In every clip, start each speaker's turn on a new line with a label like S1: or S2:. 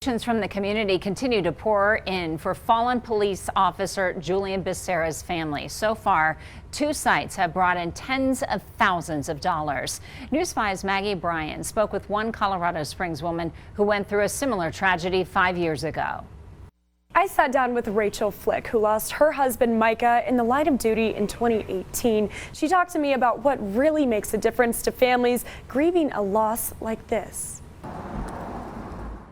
S1: Donations from the community continue to pour in for fallen police officer Julian Becerra's family. So far, 2 sites have brought in tens of thousands of dollars. News 5's Maggie Bryan spoke with one Colorado Springs woman who went through a similar tragedy 5 years ago.
S2: I sat down with Rachel Flick, who lost her husband Micah in the line of duty in 2018. She talked to me about what really makes a difference to families grieving a loss like this.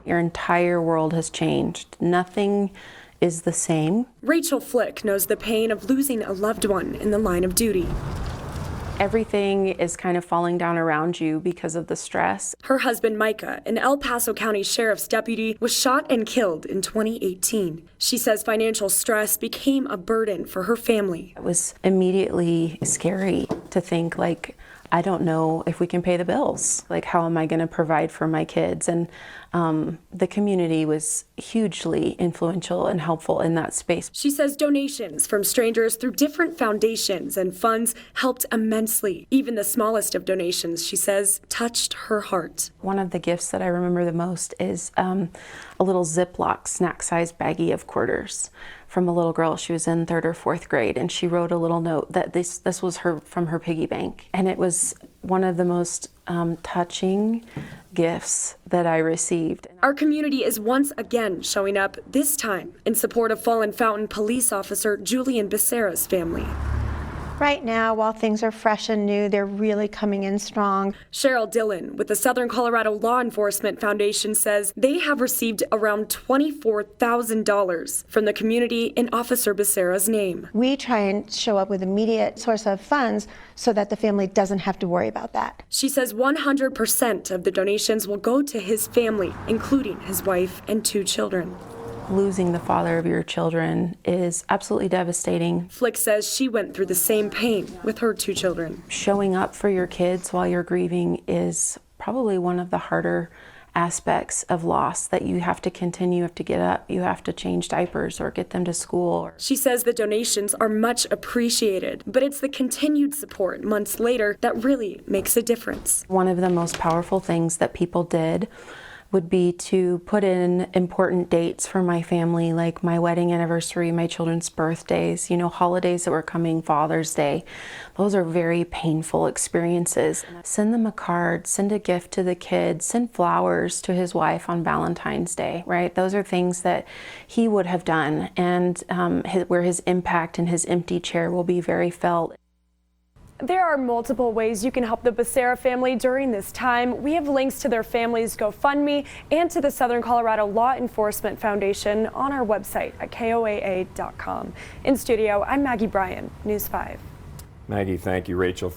S3: Your entire world has changed. Nothing is the same.
S2: Rachel Flick knows the pain of losing a loved one in the line of duty.
S3: Everything is kind of falling down around you because of the stress.
S2: Her husband Micah, an El Paso County Sheriff's deputy, was shot and killed in 2018. She says financial stress became a burden for her family.
S3: It was immediately scary to think, like, I don't know if we can pay the bills. Like, how am I going to provide for my kids? And the community was hugely influential and helpful in that space.
S2: She says donations from strangers through different foundations and funds helped immensely. Even the smallest of donations, she says, touched her heart.
S3: One of the gifts that I remember the most is a little Ziploc snack-sized baggie of quarters from a little girl. She was in 3rd or 4th grade, and she wrote a little note that this was from her piggy bank. And it was one of the most touching gifts that I received.
S2: Our community is once again showing up, this time in support of fallen Fountain police officer Julian Becerra's family.
S4: Right now, while things are fresh and new, they're really coming in strong.
S2: Cheryl Dillon with the Southern Colorado Law Enforcement Foundation says they have received around $24,000 from the community in Officer Becerra's name.
S4: We try and show up with immediate source of funds so that the family doesn't have to worry about that.
S2: She says 100% of the donations will go to his family, including his wife and 2 children.
S3: Losing the father of your children is absolutely devastating.
S2: Flick says she went through the same pain with her 2 children.
S3: Showing up for your kids while you're grieving is probably one of the harder aspects of loss that you have to continue. You have to get up, you have to change diapers or get them to school.
S2: She says the donations are much appreciated, but it's the continued support months later that really makes a difference.
S3: One of the most powerful things that people did would be to put in important dates for my family, like my wedding anniversary, my children's birthdays, holidays that were coming, Father's Day. Those are very painful experiences. Send them a card, send a gift to the kids, send flowers to his wife on Valentine's Day, right? Those are things that he would have done, and where his impact in his empty chair will be very felt.
S2: There are multiple ways you can help the Becerra family during this time. We have links to their family's GoFundMe and to the Southern Colorado Law Enforcement Foundation on our website at KOAA.com. In studio, I'm Maggie Bryan, News 5.
S5: Maggie, thank you. Rachel,